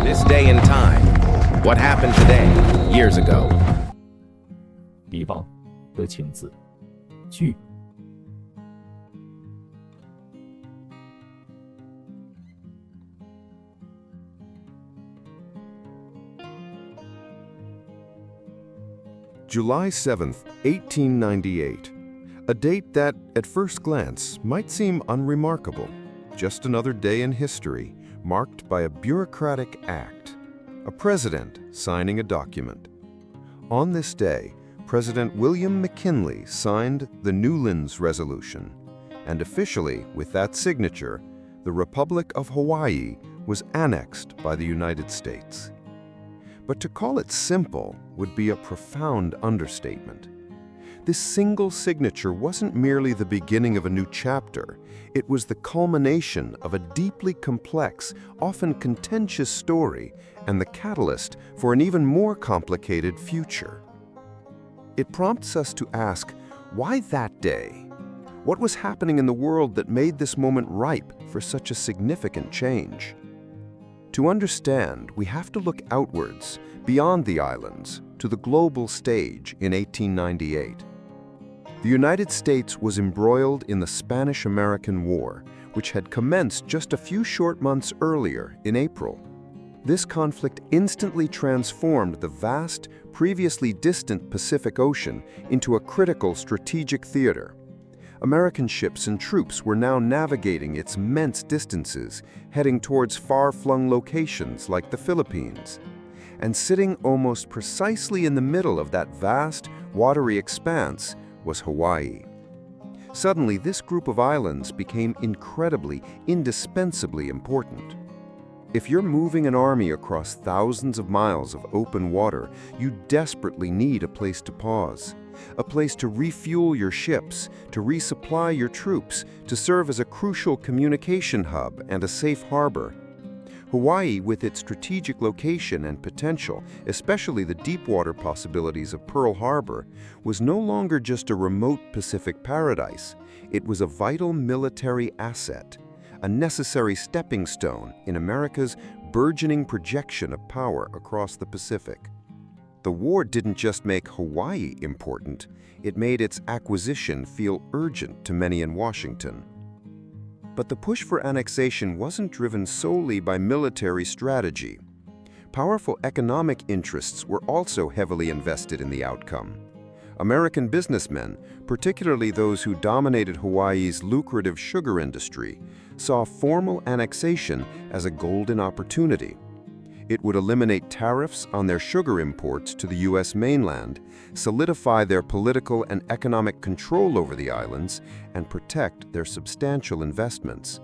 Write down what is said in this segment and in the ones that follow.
This day and time. What happened today, years ago? 敌方的请字句 July 7th, 1898. A date that, at first glance, might seem unremarkable. Just another day in history, marked by a bureaucratic act. A president signing a document. On this day, President William McKinley signed the Newlands Resolution, and officially, with that signature, the Republic of Hawaii was annexed by the United States. But to call it simple would be a profound understatement. This single signature wasn't merely the beginning of a new chapter, it was the culmination of a deeply complex, often contentious story and the catalyst for an even more complicated future. It prompts us to ask, why that day? What was happening in the world that made this moment ripe for such a significant change? To understand, we have to look outwards, beyond the islands, to the global stage in 1898. The United States was embroiled in the Spanish-American War, which had commenced just a few short months earlier, in April. This conflict instantly transformed the vast, previously distant Pacific Ocean into a critical strategic theater. American ships and troops were now navigating its immense distances, heading towards far-flung locations like the Philippines. And sitting almost precisely in the middle of that vast, watery expanse was Hawaii. Suddenly, this group of islands became incredibly, indispensably important. If you're moving an army across thousands of miles of open water, you desperately need a place to pause, a place to refuel your ships, to resupply your troops, to serve as a crucial communication hub and a safe harbor. Hawaii, with its strategic location and potential, especially the deep-water possibilities of Pearl Harbor, was no longer just a remote Pacific paradise. It was a vital military asset, a necessary stepping stone in America's burgeoning projection of power across the Pacific. The war didn't just make Hawaii important, it made its acquisition feel urgent to many in Washington. But the push for annexation wasn't driven solely by military strategy. Powerful economic interests were also heavily invested in the outcome. American businessmen, particularly those who dominated Hawaii's lucrative sugar industry, saw formal annexation as a golden opportunity. It would eliminate tariffs on their sugar imports to the US mainland, solidify their political and economic control over the islands, and protect their substantial investments.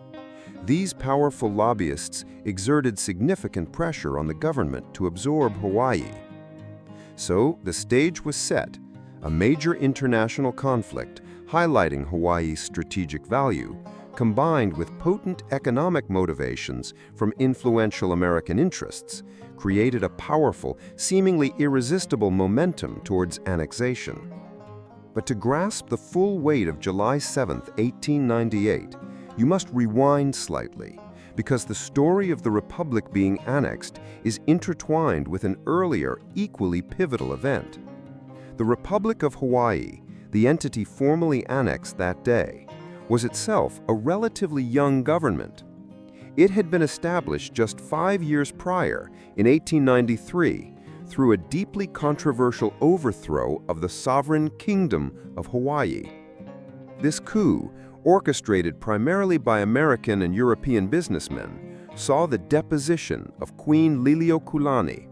These powerful lobbyists exerted significant pressure on the government to absorb Hawaii. So, the stage was set, a major international conflict highlighting Hawaii's strategic value, combined with potent economic motivations from influential American interests, created a powerful, seemingly irresistible momentum towards annexation. But to grasp the full weight of July 7, 1898, you must rewind slightly, because the story of the Republic being annexed is intertwined with an earlier, equally pivotal event. The Republic of Hawaii, the entity formally annexed that day, was itself a relatively young government. It had been established just 5 years prior, in 1893, through a deeply controversial overthrow of the sovereign Kingdom of Hawaii. This coup, orchestrated primarily by American and European businessmen, saw the deposition of Queen Liliuokalani.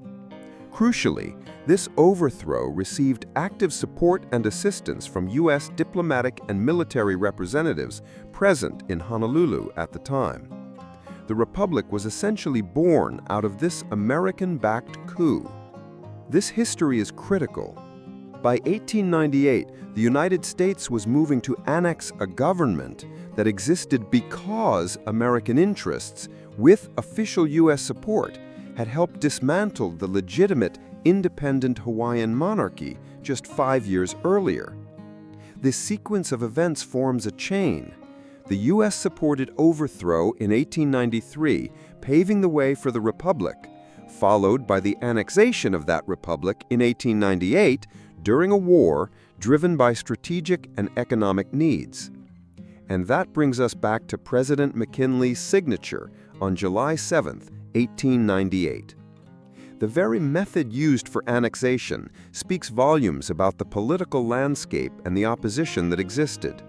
Crucially, this overthrow received active support and assistance from US diplomatic and military representatives present in Honolulu at the time. The Republic was essentially born out of this American-backed coup. This history is critical. By 1898, the United States was moving to annex a government that existed because American interests, with official US support, had helped dismantle the legitimate, independent Hawaiian monarchy just 5 years earlier. This sequence of events forms a chain. The US-supported overthrow in 1893, paving the way for the Republic, followed by the annexation of that republic in 1898 during a war driven by strategic and economic needs. And that brings us back to President McKinley's signature on July 7, 1898. The very method used for annexation speaks volumes about the political landscape and the opposition that existed.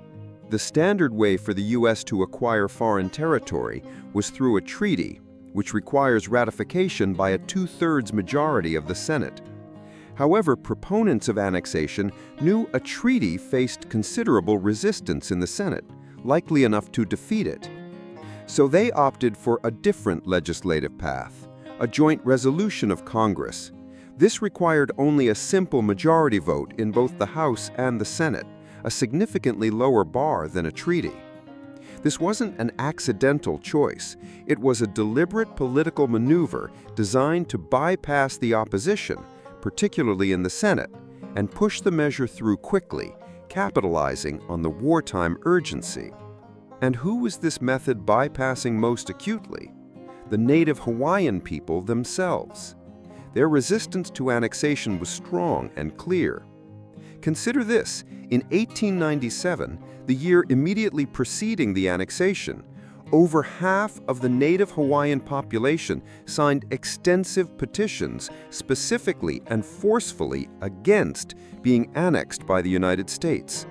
The standard way for the U.S. to acquire foreign territory was through a treaty, which requires ratification by a 2/3 majority of the Senate. However, proponents of annexation knew a treaty faced considerable resistance in the Senate, likely enough to defeat it. So they opted for a different legislative path, a joint resolution of Congress. This required only a simple majority vote in both the House and the Senate, a significantly lower bar than a treaty. This wasn't an accidental choice. It was a deliberate political maneuver designed to bypass the opposition, particularly in the Senate, and push the measure through quickly, capitalizing on the wartime urgency. And who was this method bypassing most acutely? The native Hawaiian people themselves. Their resistance to annexation was strong and clear. Consider this: in 1897, the year immediately preceding the annexation, over half of the native Hawaiian population signed extensive petitions specifically and forcefully against being annexed by the United States.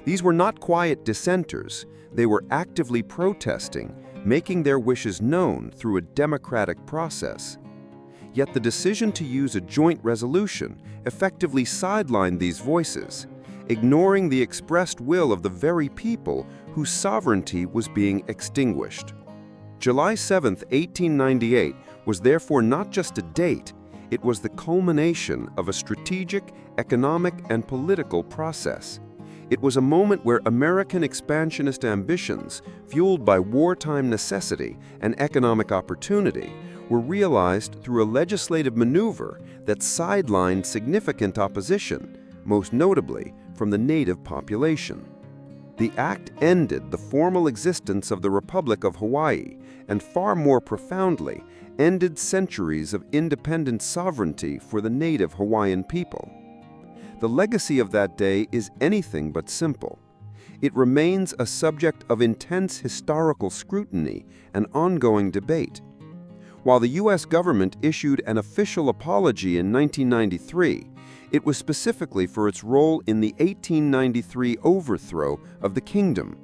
These were not quiet dissenters. They were actively protesting, making their wishes known through a democratic process. Yet the decision to use a joint resolution effectively sidelined these voices, ignoring the expressed will of the very people whose sovereignty was being extinguished. July 7, 1898 was therefore not just a date, it was the culmination of a strategic, economic, and political process. It was a moment where American expansionist ambitions, fueled by wartime necessity and economic opportunity, were realized through a legislative maneuver that sidelined significant opposition, most notably from the native population. The act ended the formal existence of the Republic of Hawaii and, far more profoundly, ended centuries of independent sovereignty for the native Hawaiian people. The legacy of that day is anything but simple. It remains a subject of intense historical scrutiny and ongoing debate. While the U.S. government issued an official apology in 1993, it was specifically for its role in the 1893 overthrow of the kingdom,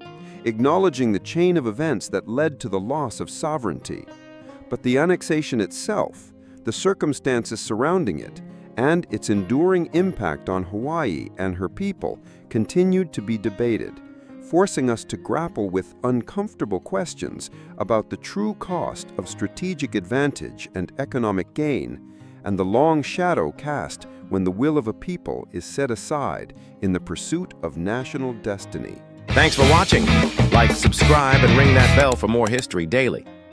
acknowledging the chain of events that led to the loss of sovereignty. But the annexation itself, the circumstances surrounding it, and its enduring impact on Hawaii and her people continued to be debated, forcing us to grapple with uncomfortable questions about the true cost of strategic advantage and economic gain, and the long shadow cast when the will of a people is set aside in the pursuit of national destiny. Thanks for watching. Like, subscribe, and ring that bell for more history daily.